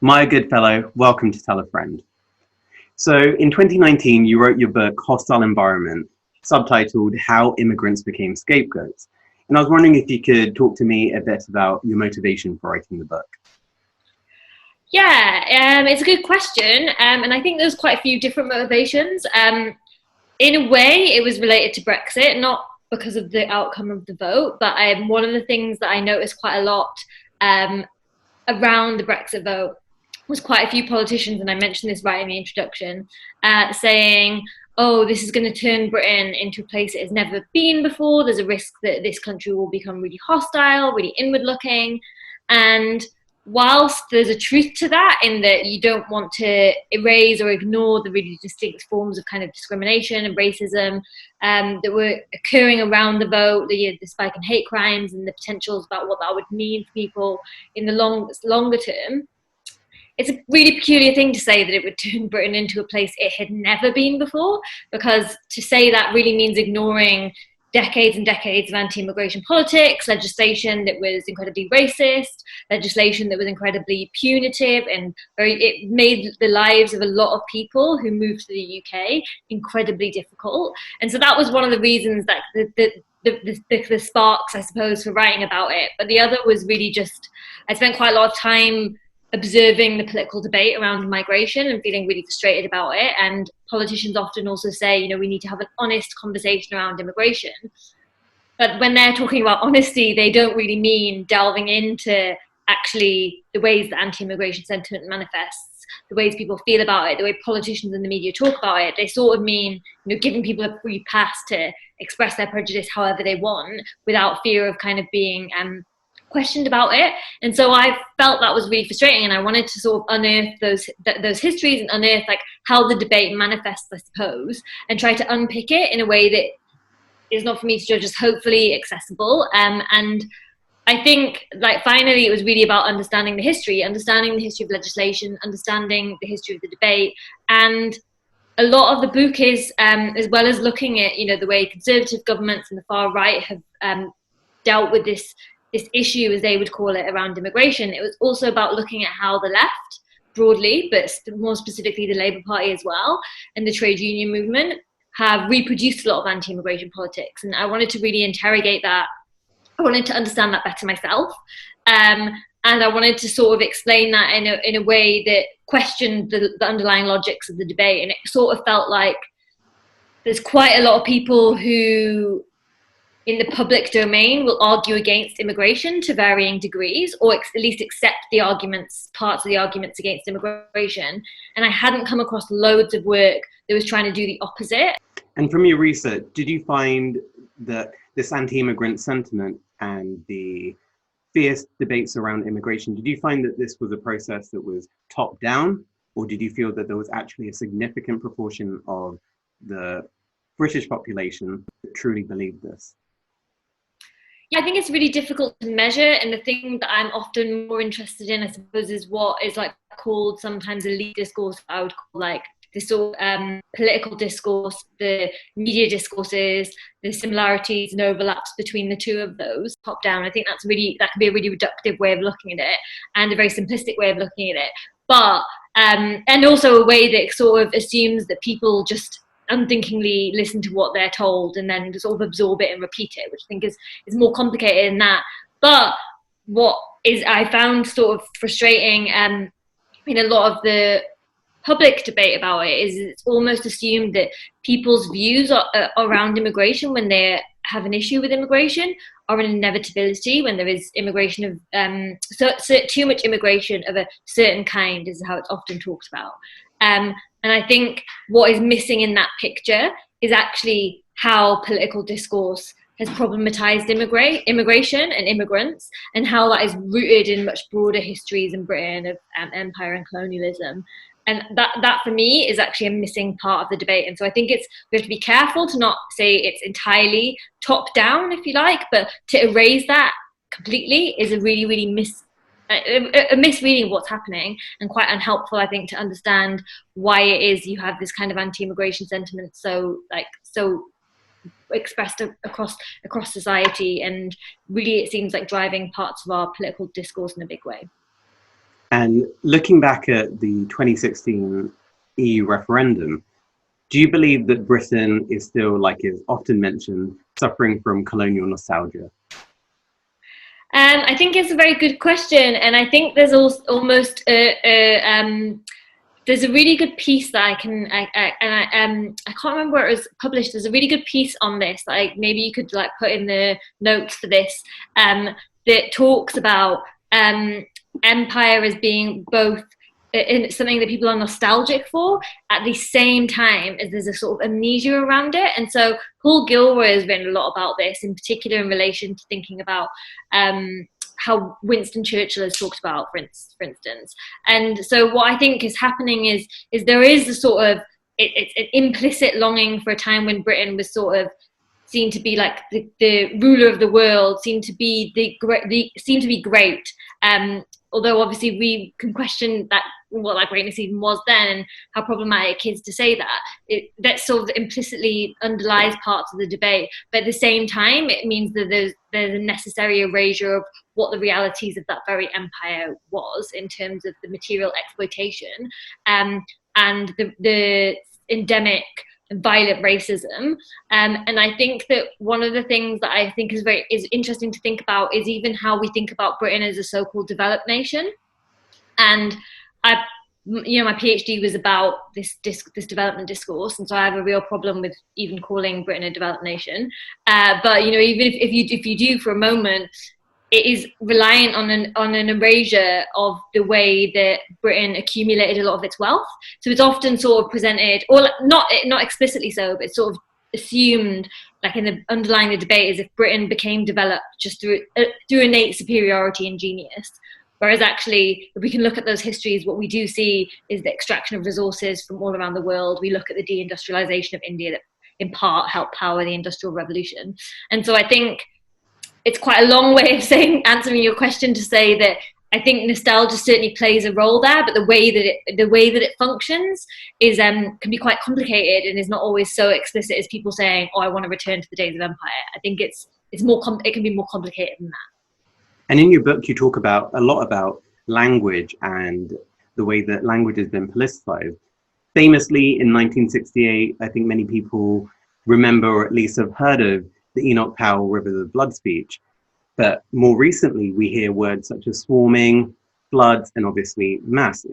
Maya Goodfellow, welcome to Tell a Friend. So in 2019, you wrote your book, Hostile Environment, subtitled How Immigrants Became Scapegoats. And I was wondering if you could talk to me a bit about your motivation for writing the book. Yeah, it's a good question. And I think there's quite a few different motivations. In a way, it was related to Brexit, not because of the outcome of the vote, but one of the things that I noticed quite a lot around the Brexit vote was quite a few politicians, and I mentioned this right in the introduction, saying, oh, this is going to turn Britain into a place it has never been before. There's a risk that this country will become really hostile, really inward-looking. And whilst there's a truth to that, in that you don't want to erase or ignore the really distinct forms of kind of discrimination and racism that were occurring around the vote, the spike in hate crimes and the potentials about what that would mean for people in the longer term, it's a really peculiar thing to say that it would turn Britain into a place it had never been before, because to say that really means ignoring decades and decades of anti-immigration politics, legislation that was incredibly racist, legislation that was incredibly punitive, and it made the lives of a lot of people who moved to the UK incredibly difficult. And so that was one of the reasons that the sparks, I suppose, for writing about it. But the other was really just, I spent quite a lot of time observing the political debate around migration and feeling really frustrated about it. And politicians often also say, you know, we need to have an honest conversation around immigration. But when they're talking about honesty, they don't really mean delving into actually the ways that anti-immigration sentiment manifests, the ways people feel about it, the way politicians and the media talk about it. They sort of mean, you know, giving people a free pass to express their prejudice however they want without fear of kind of being questioned about it. And so I felt that was really frustrating, and I wanted to sort of unearth those histories and unearth like how the debate manifests, I suppose, and try to unpick it in a way that is not for me to judge as hopefully accessible. And I think, like, finally it was really about understanding the history of legislation, understanding the history of the debate. And a lot of the book is, as well as looking at, you know, the way conservative governments and the far right have dealt with this issue, as they would call it, around immigration. It was also about looking at how the left broadly, but more specifically the Labour Party as well, and the trade union movement have reproduced a lot of anti-immigration politics. And I wanted to really interrogate that. I wanted to understand that better myself. And I wanted to sort of explain that in a way that questioned the underlying logics of the debate. And it sort of felt like there's quite a lot of people who in the public domain will argue against immigration to varying degrees, or at least accept parts of the arguments against immigration. And I hadn't come across loads of work that was trying to do the opposite. And from your research, did you find that this anti-immigrant sentiment and the fierce debates around immigration, did you find that this was a process that was top down, or did you feel that there was actually a significant proportion of the British population that truly believed this? Yeah, I think it's really difficult to measure, and the thing that I'm often more interested in, I suppose, is what is like called sometimes elite discourse. I would call like this sort of political discourse, the media discourses, the similarities and overlaps between the two of those, top down. I think that can be a really reductive way of looking at it, and a very simplistic way of looking at it. But and also a way that sort of assumes that people just unthinkingly listen to what they're told and then sort of absorb it and repeat it, which I think is more complicated than that. But what is I found sort of frustrating in a lot of the public debate about it is it's almost assumed that people's views around immigration, when they have an issue with immigration, are an inevitability when there is immigration of too much immigration of a certain kind, is how it's often talked about. And I think what is missing in that picture is actually how political discourse has problematized immigration and immigrants, and how that is rooted in much broader histories in Britain of empire and colonialism. And that for me is actually a missing part of the debate. And so I think we have to be careful to not say it's entirely top down, if you like, but to erase that completely is a really, really a misreading of what's happening, and quite unhelpful, I think, to understand why it is you have this kind of anti-immigration sentiment so expressed across society, and really it seems like driving parts of our political discourse in a big way. And looking back at the 2016 EU referendum, do you believe that Britain is still, like is often mentioned, suffering from colonial nostalgia? I think it's a very good question, and I think there's also almost there's a really good piece that I can't remember where it was published. There's a really good piece on this, like maybe you could like put in the notes for this, that talks about empire as being both in something that people are nostalgic for at the same time as there's a sort of amnesia around it. And so Paul Gilroy has written a lot about this, in particular in relation to thinking about how Winston Churchill has talked about, for instance. And so what I think is happening is there is a sort of it's an implicit longing for a time when Britain was sort of seen to be like the ruler of the world, seemed to be seemed to be great. Although obviously we can question that what that greatness even was then, and how problematic it is to say that. That sort of implicitly underlies parts of the debate, but at the same time, it means that there's a necessary erasure of what the realities of that very empire was in terms of the material exploitation, and the endemic and violent racism. And I think that one of the things that I think is interesting to think about is even how we think about Britain as a so-called developed nation. And I, my PhD was about this development discourse, and so I have a real problem with even calling Britain a developed nation. But even if you do for a moment, it is reliant on an erasure of the way that Britain accumulated a lot of its wealth. So it's often sort of presented, or not explicitly so, but it's sort of assumed, like in the underlying the debate, as if Britain became developed just through innate superiority and genius. Whereas actually, if we can look at those histories, what we do see is the extraction of resources from all around the world. We look at the deindustrialization of India that in part helped power the Industrial Revolution. And so I think it's quite a long way of answering your question to say that I think nostalgia certainly plays a role there, but the way that it functions is can be quite complicated and is not always so explicit as people saying, "Oh, I want to return to the days of empire." I think it can be more complicated than that. And in your book, you talk about a lot about language and the way that language has been politicized. Famously, in 1968, I think many people remember, or at least have heard of, the Enoch Powell Rivers of Blood speech. But more recently, we hear words such as swarming, floods, and obviously mass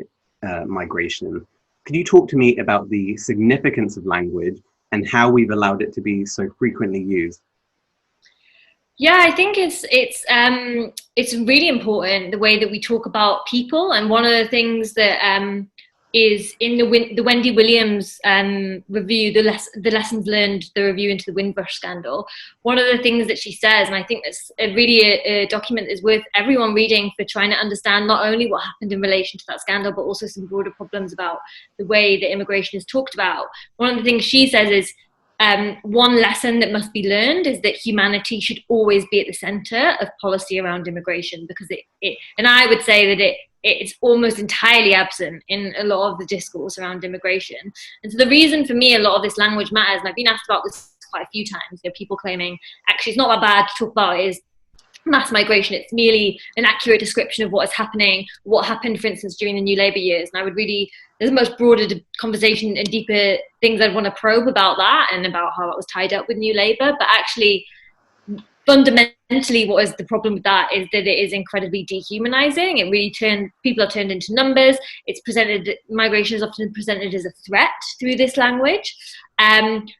migration. Could you talk to me about the significance of language and how we've allowed it to be so frequently used? Yeah, I think it's really important the way that we talk about people, and one of the things that is in the Wendy Williams review, the lessons learned, the review into the Windrush scandal. One of the things that she says, and I think that's a document that's worth everyone reading for trying to understand not only what happened in relation to that scandal, but also some broader problems about the way that immigration is talked about. One of the things she says is, one lesson that must be learned is that humanity should always be at the center of policy around immigration, because and I would say that it's almost entirely absent in a lot of the discourse around immigration. And so the reason for me a lot of this language matters, and I've been asked about this quite a few times, people claiming actually it's not that bad to talk about it, is mass migration. It's merely an accurate description of what is happening, what happened, for instance, during the New Labour years. And I would really, there's a much broader conversation and deeper things I'd want to probe about that and about how it was tied up with New Labour. But actually, fundamentally, what is the problem with that is that it is incredibly dehumanizing. It really people are turned into numbers. Migration is often presented as a threat through this language. And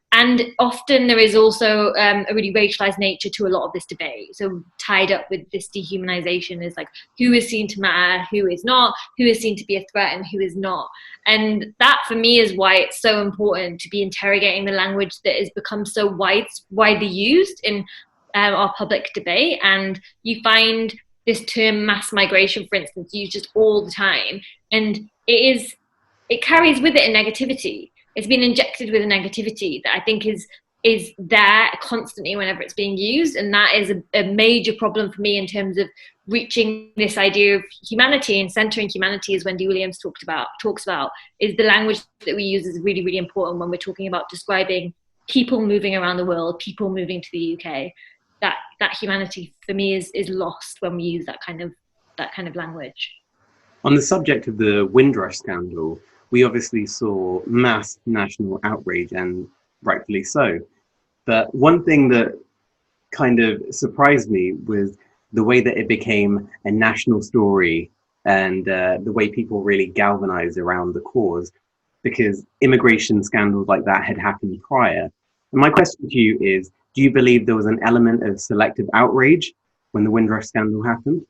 often there is also a really racialized nature to a lot of this debate. So tied up with this dehumanization is like who is seen to matter, who is not, who is seen to be a threat and who is not. And that for me is why it's so important to be interrogating the language that has become so widely used in our public debate. And you find this term mass migration, for instance, used just all the time. And it carries with it a negativity. It's been injected with a negativity that I think is there constantly whenever it's being used. And that is a major problem for me in terms of reaching this idea of humanity and centering humanity, as Wendy Williams talks about, is the language that we use is really, really important when we're talking about describing people moving around the world, people moving to the UK. That humanity for me is lost when we use that kind of language. On the subject of the Windrush scandal, we obviously saw mass national outrage, and rightfully so. But one thing that kind of surprised me was the way that it became a national story, and the way people really galvanized around the cause, because immigration scandals like that had happened prior. And my question to you is, do you believe there was an element of selective outrage when the Windrush scandal happened?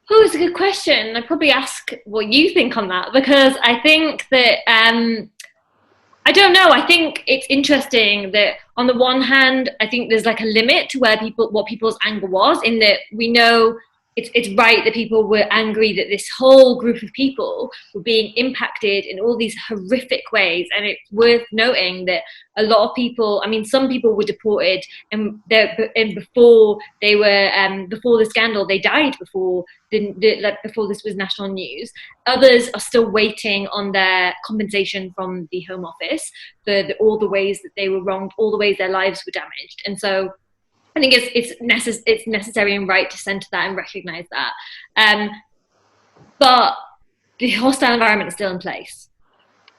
Oh, it's a good question. I'd probably ask what you think on that, because I think that I don't know. I think it's interesting that on the one hand, I think there's like a limit to what people's anger was, in that we know it's right that people were angry that this whole group of people were being impacted in all these horrific ways. And it's worth noting that a lot of people, I mean, some people were deported, and before they were, before the scandal, they died before before this was national news. Others are still waiting on their compensation from the Home Office for all the ways that they were wronged, all the ways their lives were damaged. And so I think it's necessary and right to centre that and recognise that. But the hostile environment is still in place,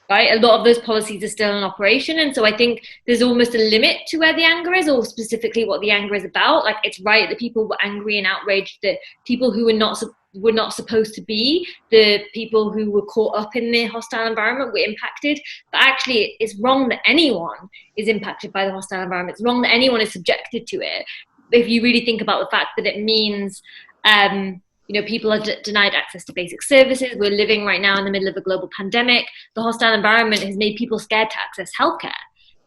right? A lot of those policies are still in operation. And so I think there's almost a limit to where the anger is, or specifically what the anger is about. Like, it's right that people were angry and outraged that people who were not supposed to be the people who were caught up in the hostile environment were impacted. But actually, it's wrong that anyone is impacted by the hostile environment. It's wrong that anyone is subjected to it. If you really think about the fact that it means, people are denied access to basic services. We're living right now in the middle of a global pandemic. The hostile environment has made people scared to access healthcare.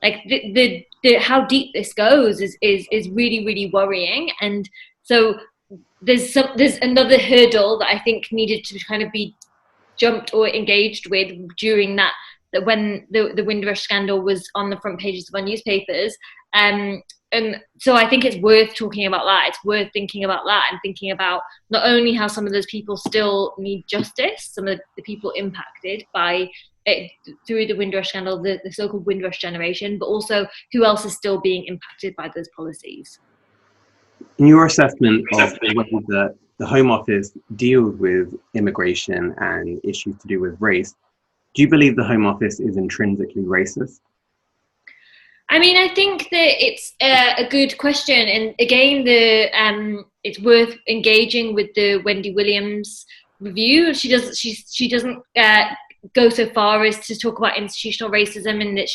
Like, the how deep this goes is really, really worrying. And so there's another hurdle that I think needed to kind of be jumped or engaged with during that when the Windrush scandal was on the front pages of our newspapers. And so I think it's worth talking about that. It's worth thinking about that, and thinking about not only how some of those people still need justice, some of the people impacted by it through the Windrush scandal, the so-called Windrush generation, but also who else is still being impacted by those policies. In your assessment of the way that the Home Office deals with immigration and issues to do with race, do you believe the Home Office is intrinsically racist? I mean, I think that it's a good question, and again, it's worth engaging with the Wendy Williams review. She doesn't go so far as to talk about institutional racism, and that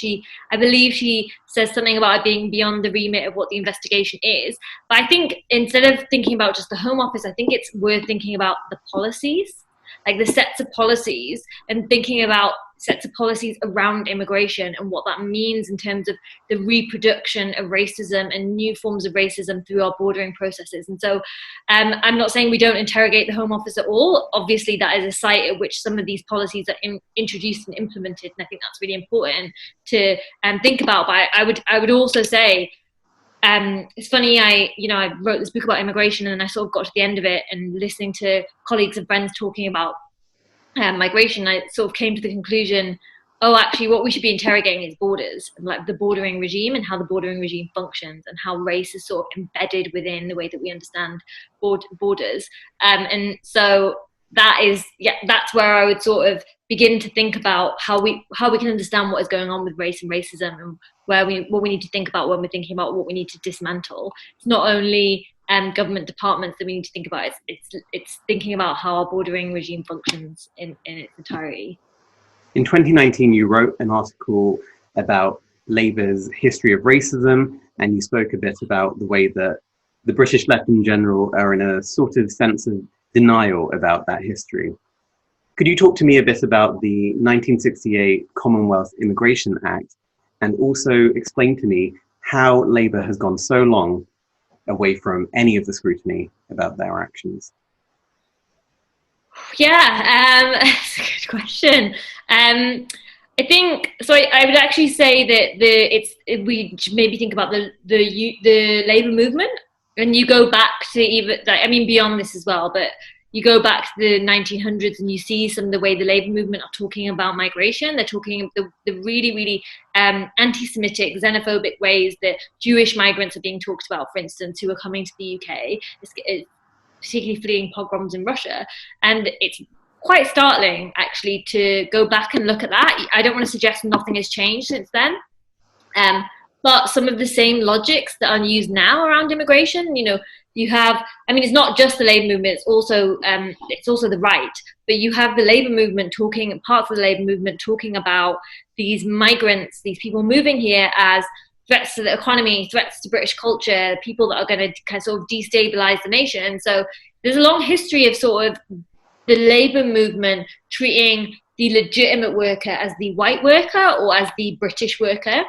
I believe she says something about it being beyond the remit of what the investigation is. But I think instead of thinking about just the Home Office, I think it's worth thinking about the policies, like the sets of policies, and thinking about sets of policies around immigration and what that means in terms of the reproduction of racism and new forms of racism through our bordering processes. And so I'm not saying we don't interrogate the Home Office at all. Obviously, that is a site at which some of these policies are introduced and implemented, and I think that's really important to think about. But I would also say, it's funny, I wrote this book about immigration, and I sort of got to the end of it, and listening to colleagues and friends talking about migration, I sort of came to the conclusion, actually what we should be interrogating is borders, and like the bordering regime, and how the bordering regime functions, and how race is sort of embedded within the way that we understand borders. And so that's where I would sort of begin to think about how we can understand what is going on with race and racism, and what we need to think about when we're thinking about what we need to dismantle. It's not only government departments that we need to think about. It's thinking about how our bordering regime functions in its entirety. In 2019, you wrote an article about Labour's history of racism, and you spoke a bit about the way that the British left in general are in a sort of sense of denial about that history. Could you talk to me a bit about the 1968 Commonwealth Immigration Act, and also explain to me how Labour has gone so long away from any of the scrutiny about their actions? Yeah, that's a good question. I think so. I would actually say that we maybe think about the Labour movement, and you go back to beyond this as well, but you go back to the 1900s and you see some of the way the Labour movement are talking about migration. They're talking the really, really anti-Semitic, xenophobic ways that Jewish migrants are being talked about, for instance, who are coming to the UK. particularly fleeing pogroms in Russia. And it's quite startling, actually, to go back and look at that. I don't want to suggest nothing has changed since then. But some of the same logics that are used now around immigration, you have, I mean, it's not just the labor movement, it's also the right, but you have the labor movement parts of the labor movement talking about these migrants, these people moving here as threats to the economy, threats to British culture, people that are going to kind of sort of destabilize the nation. So there's a long history of sort of the labor movement treating the legitimate worker as the white worker or as the British worker.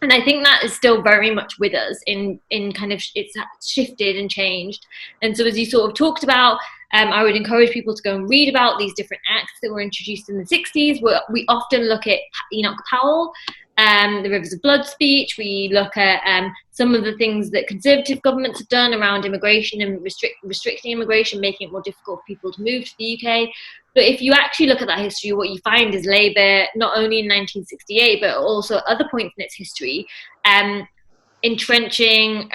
And I think that is still very much with us in kind of, it's shifted and changed. And so as you sort of talked about, I would encourage people to go and read about these different acts that were introduced in the 60s. We often look at Enoch Powell, the Rivers of Blood speech. We look at some of the things that conservative governments have done around immigration and restricting immigration, making it more difficult for people to move to the UK. But if you actually look at that history, what you find is Labour, not only in 1968, but also at other points in its history, entrenching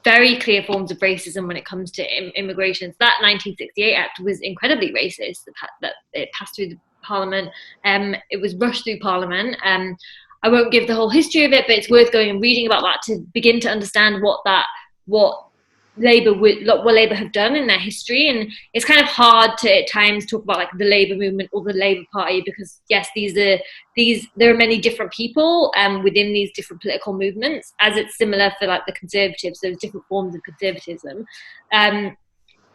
very clear forms of racism when it comes to immigration. So that 1968 Act was incredibly racist, that it passed through the Parliament. It was rushed through Parliament. I won't give the whole history of it, but it's worth going and reading about that to begin to understand what Labour have done in their history. And it's kind of hard to at times talk about like the Labour movement or the Labour Party, because yes, there are many different people within these different political movements, as it's similar for like the Conservatives. There's different forms of conservatism.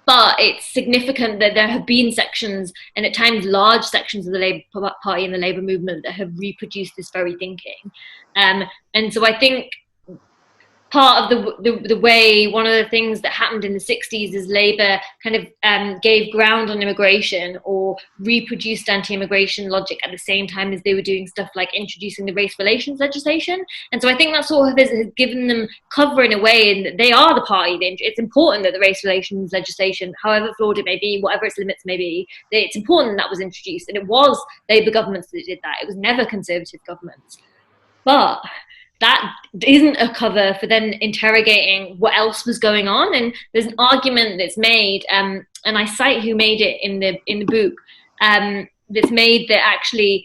But it's significant that there have been sections, and at times large sections of the Labour Party and the Labour movement, that have reproduced this very thinking. And so I think part of the way, one of the things that happened in the 60s is Labour kind of gave ground on immigration or reproduced anti-immigration logic at the same time as they were doing stuff like introducing the race relations legislation. And so I think that sort of has given them cover in a way, and they are the party. It's important that the race relations legislation, however flawed it may be, whatever its limits may be, it's important that was introduced. And it was Labour governments that did that. It was never Conservative governments. But that isn't a cover for then interrogating what else was going on. And there's an argument that's made, and I cite who made it in the book, that's made that actually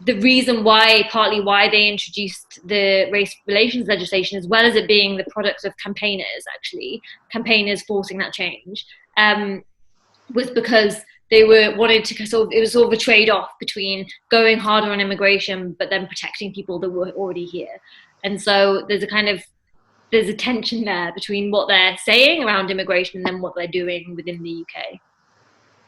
the reason why, partly why they introduced the race relations legislation, as well as it being the product of campaigners forcing that change, was because they wanted to it was sort of a trade-off between going harder on immigration but then protecting people that were already here. And so there's a tension there between what they're saying around immigration and then what they're doing within the UK.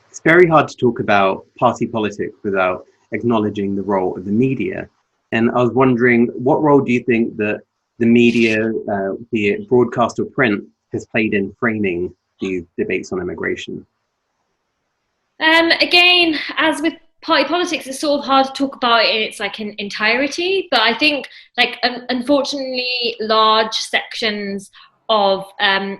It's very hard to talk about party politics without acknowledging the role of the media. And I was wondering, what role do you think that the media, be it broadcast or print, has played in framing these debates on immigration? Again, as with party politics, it's sort of hard to talk about it in its entirety, but I think unfortunately large sections of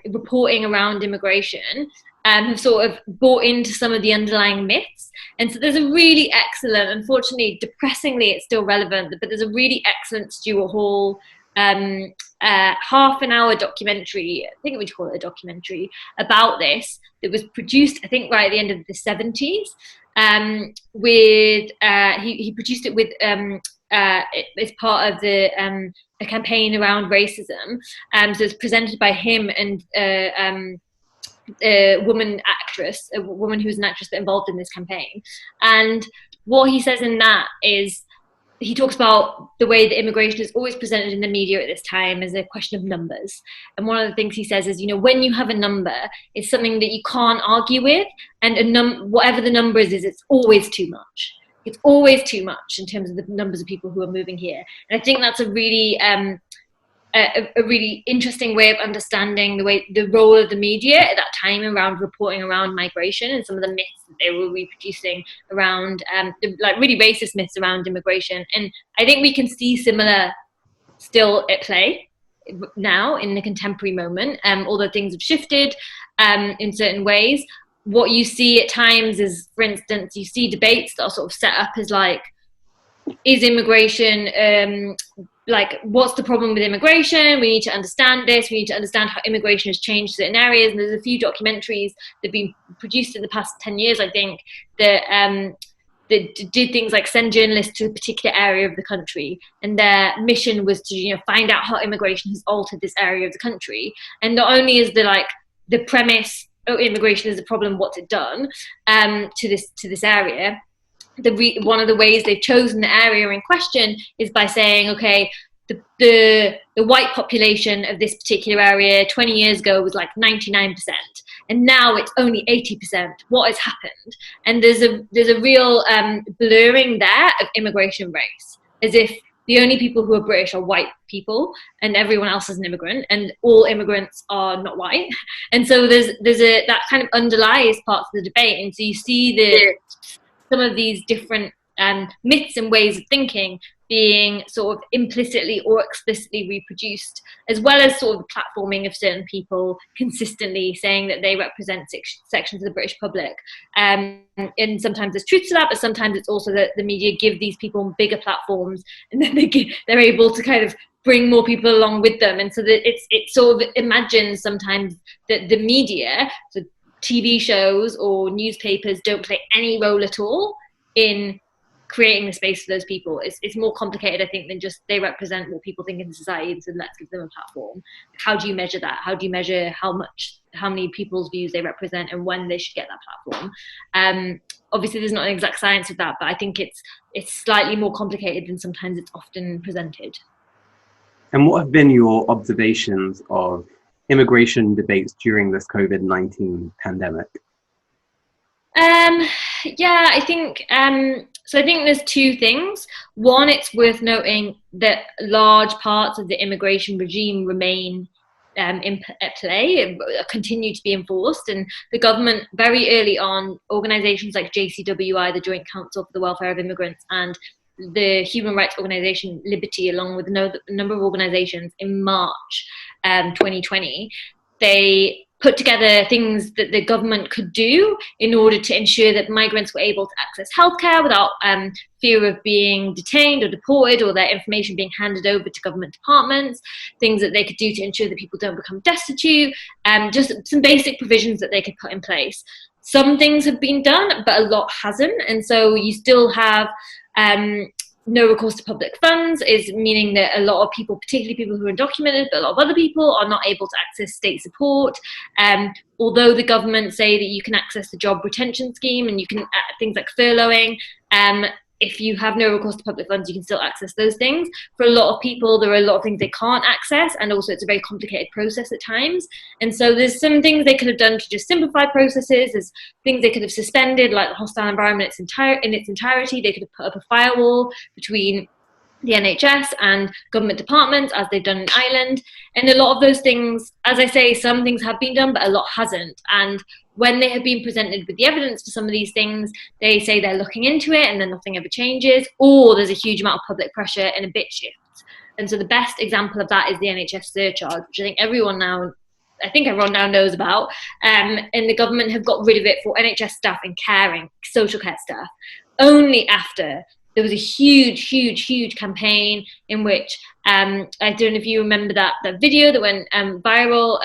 reporting around immigration have sort of bought into some of the underlying myths. And so there's a really excellent, unfortunately, depressingly, it's still relevant, but there's a really excellent Stuart Hall half an hour documentary, I think we should call it a documentary, about this, that was produced, I think, right at the end of the 70s. He produced it with as part of a campaign around racism. So it's presented by him and a woman who was an actress that involved in this campaign. And what he says in that is, he talks about the way that immigration is always presented in the media at this time as a question of numbers. And one of the things he says is, when you have a number, it's something that you can't argue with. And whatever the number is, it's always too much. It's always too much in terms of the numbers of people who are moving here. And I think that's a really interesting way of understanding the role of the media at that time around reporting around migration and some of the myths that they were reproducing around really racist myths around immigration. And I think we can see similar still at play now in the contemporary moment, although things have shifted in certain ways. What you see at times is, for instance, you see debates that are sort of set up as like is immigration, like, what's the problem with immigration? We need to understand this. We need to understand how immigration has changed certain areas. And there's a few documentaries that have been produced in the past 10 years, I think, that that did things like send journalists to a particular area of the country, and their mission was to, you know, find out how immigration has altered this area of the country. And not only is the premise, oh, immigration is a problem, what's it done to this area, one of the ways they've chosen the area in question is by saying, okay, the white population of this particular area 20 years ago was like 99%, and now it's only 80%. What has happened? And there's a real blurring there of immigration race, as if the only people who are British are white people and everyone else is an immigrant, and all immigrants are not white. And so there's that kind of underlies parts of the debate. And so you see some of these different myths and ways of thinking being sort of implicitly or explicitly reproduced, as well as sort of the platforming of certain people consistently saying that they represent sections of the British public. And sometimes there's truth to that, but sometimes it's also that the media give these people bigger platforms, and then they're able to kind of bring more people along with them. And so that it sort of imagines sometimes that the media, so TV shows or newspapers, don't play any role at all in creating the space for those people. It's more complicated, I think, than just they represent what people think in society, and so let's give them a platform. How do you measure that? How do you measure how many people's views they represent and when they should get that platform? Obviously, there's not an exact science of that, but I think it's slightly more complicated than sometimes it's often presented. And what have been your observations of immigration debates during this COVID-19 pandemic? Yeah, I think so. I think there's two things. One, it's worth noting that large parts of the immigration regime remain at play, continue to be enforced, and the government very early on, organisations like JCWI, the Joint Council for the Welfare of Immigrants, and the human rights organisation Liberty, along with a number of organisations, in March 2020, they put together things that the government could do in order to ensure that migrants were able to access healthcare without fear of being detained or deported, or their information being handed over to government departments, things that they could do to ensure that people don't become destitute, just some basic provisions that they could put in place. Some things have been done, but a lot hasn't. And so you still have no recourse to public funds, is meaning that a lot of people, particularly people who are undocumented, but a lot of other people, are not able to access state support. Although the government say that you can access the job retention scheme and you can things like furloughing, if you have no recourse to public funds, you can still access those things. For a lot of people, there are a lot of things they can't access, and also it's a very complicated process at times. And so there's some things they could have done to just simplify processes. There's things they could have suspended, like the hostile environment in its entirety. They could have put up a firewall between the NHS and government departments, as they've done in Ireland. And a lot of those things, as I say, some things have been done, but a lot hasn't. And when they have been presented with the evidence for some of these things, they say they're looking into it and then nothing ever changes, or there's a huge amount of public pressure and a bit shifts. And so the best example of that is the NHS surcharge, which I think everyone now knows about. And the government have got rid of it for NHS staff and caring, social care staff, only after there was a huge campaign in which, I don't know if you remember that video that went viral,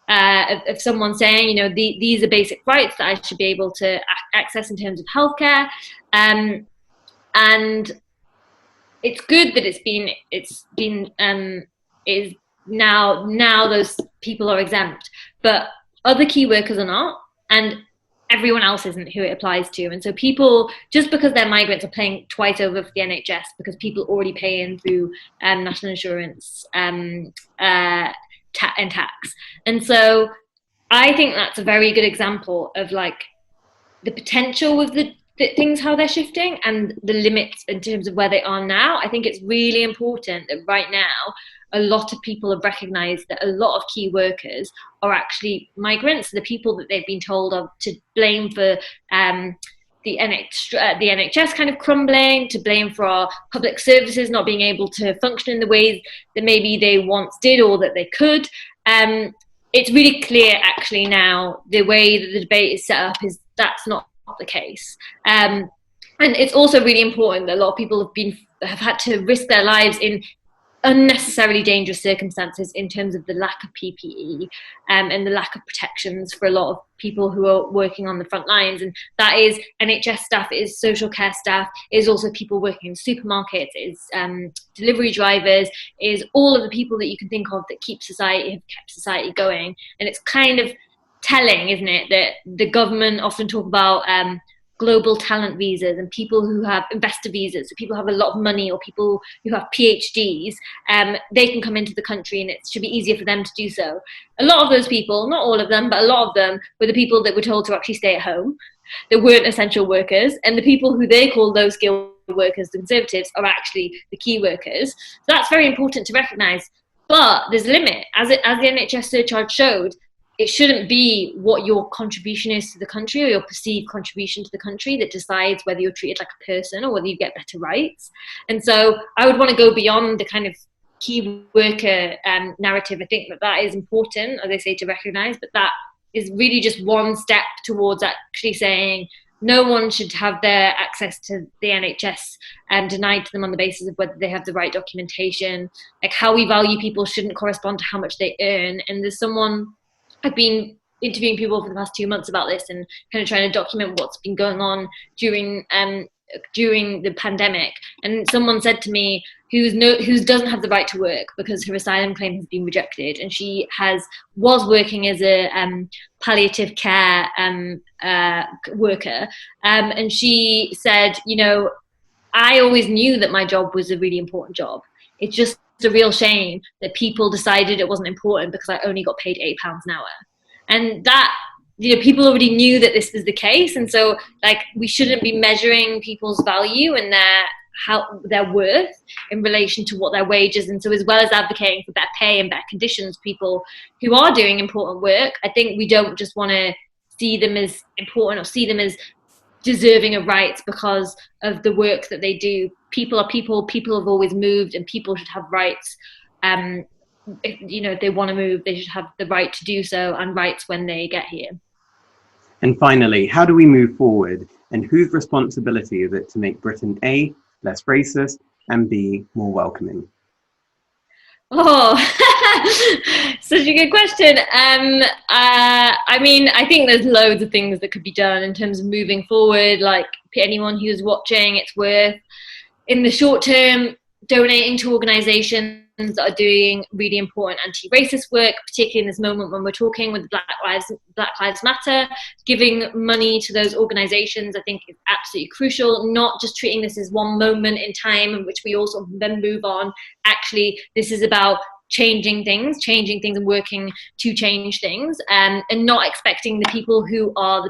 of someone saying, you know, these are basic rights that I should be able to access in terms of healthcare. And it's good that is now those people are exempt, but other key workers are not, and everyone else isn't who it applies to. And so people, just because they're migrants, are paying twice over for the NHS because people already pay in through national insurance and tax. And so I think that's a very good example of like the potential with the things, how they're shifting, and the limits in terms of where they are now. I think it's really important that right now a lot of people have recognized that a lot of key workers are actually migrants, the people that they've been told of to blame for the NHS kind of crumbling, to blame for our public services not being able to function in the ways that maybe they once did or that they could. It's really clear actually now, the way that the debate is set up, is that's not the case. And And it's also really important that a lot of people have had to risk their lives in unnecessarily dangerous circumstances in terms of the lack of PPE, and the lack of protections for a lot of people who are working on the front lines. And that is NHS staff, it is social care staff, it is also people working in supermarkets, it is delivery drivers, it is all of the people that you can think of that have kept society going. And it's kind of telling, isn't it, that the government often talk about global talent visas and people who have investor visas, so people who have a lot of money or people who have PhDs, they can come into the country and it should be easier for them to do so. A lot of those people, not all of them, but a lot of them were the people that were told to actually stay at home. They weren't essential workers, and the people who they call those skilled workers, the Conservatives, are actually the key workers. So that's very important to recognise. But there's a limit. As the NHS surcharge showed, it shouldn't be what your contribution is to the country or your perceived contribution to the country that decides whether you're treated like a person or whether you get better rights. And so I would want to go beyond the kind of key worker narrative. I think that is important, as I say, to recognise, but that is really just one step towards actually saying no one should have their access to the NHS denied to them on the basis of whether they have the right documentation. Like, how we value people shouldn't correspond to how much they earn. And I've been interviewing people for the past 2 months about this and kind of trying to document what's been going on during the pandemic. And someone said to me, who doesn't have the right to work because her asylum claim has been rejected, and she was working as a palliative care worker, and she said, I always knew that my job was a really important job. It's just a real shame that people decided it wasn't important because I only got paid £8 an hour. And that, people already knew that this was the case. And so, we shouldn't be measuring people's value and their worth in relation to what their wage is. And so, as well as advocating for better pay and better conditions, people who are doing important work, I think we don't just want to see them as important or see them as deserving of rights because of the work that they do. People are people have always moved, and people should have rights. If they want to move, they should have the right to do so, and rights when they get here. And finally, how do we move forward, and whose responsibility is it to make Britain A, less racist, and B, more welcoming? Oh, such a good question. I think there's loads of things that could be done in terms of moving forward. Like, anyone who's watching, it's worth, in the short term, donating to organisations that are doing really important anti-racist work, particularly in this moment when we're talking with Black Lives Matter. Giving money to those organisations, I think, is absolutely crucial. Not just treating this as one moment in time in which we also then move on. Actually, this is about changing things and working to change things, and not expecting the people who are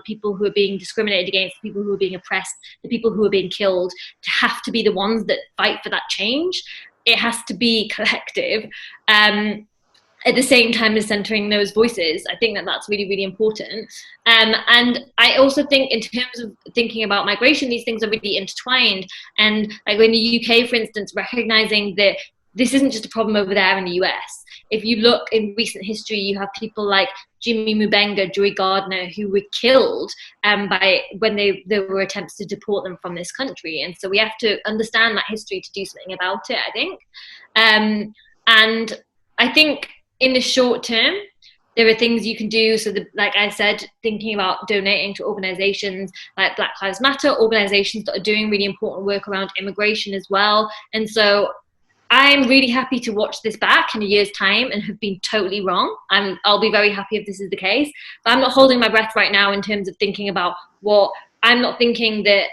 being discriminated against, the people who are being oppressed, the people who are being killed, to have to be the ones that fight for that change. It has to be collective, at the same time as centering those voices. I think that that's really, really important. And I also think, in terms of thinking about migration, these things are really intertwined. And in the UK, for instance, recognizing that this isn't just a problem over there in the US. If you look in recent history, you have people like Jimmy Mubenga, Joy Gardner, who were killed when there were attempts to deport them from this country. And so we have to understand that history to do something about it, I think. And I think in the short term, there are things you can do. So, like I said, thinking about donating to organisations like Black Lives Matter, organisations that are doing really important work around immigration as well. And so I'm really happy to watch this back in a year's time and have been totally wrong. I'll be very happy if this is the case. But I'm not holding my breath right now in terms of thinking about I'm not thinking that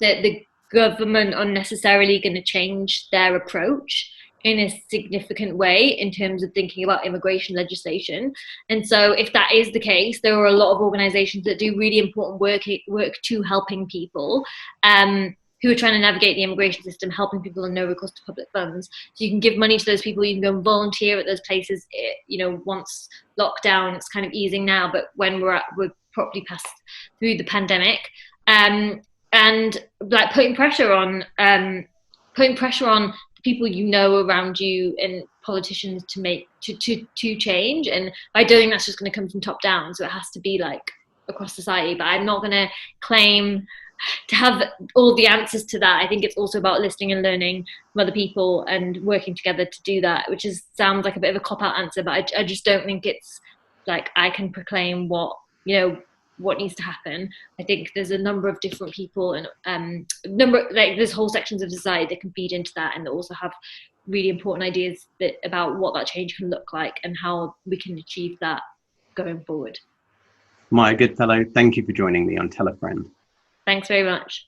that the government are necessarily going to change their approach in a significant way in terms of thinking about immigration legislation. And so if that is the case, there are a lot of organisations that do really important work to helping people who are trying to navigate the immigration system, helping people on no recourse to public funds. So you can give money to those people, you can go and volunteer at those places. Once lockdown, it's kind of easing now, but when we're properly passed through the pandemic, and putting pressure on people around you and politicians to change. And I don't think that's just going to come from top down. So it has to be across society. But I'm not going to claim to have all the answers to that. I think it's also about listening and learning from other people and working together to do that, which sounds like a bit of a cop-out answer, but I just don't think it's like I can proclaim what, you know, what needs to happen. I think there's a number of different people and there's whole sections of society that can feed into that and that also have really important ideas about what that change can look like and how we can achieve that going forward. Maya Goodfellow, thank you for joining me on Tell a Friend. Thanks very much.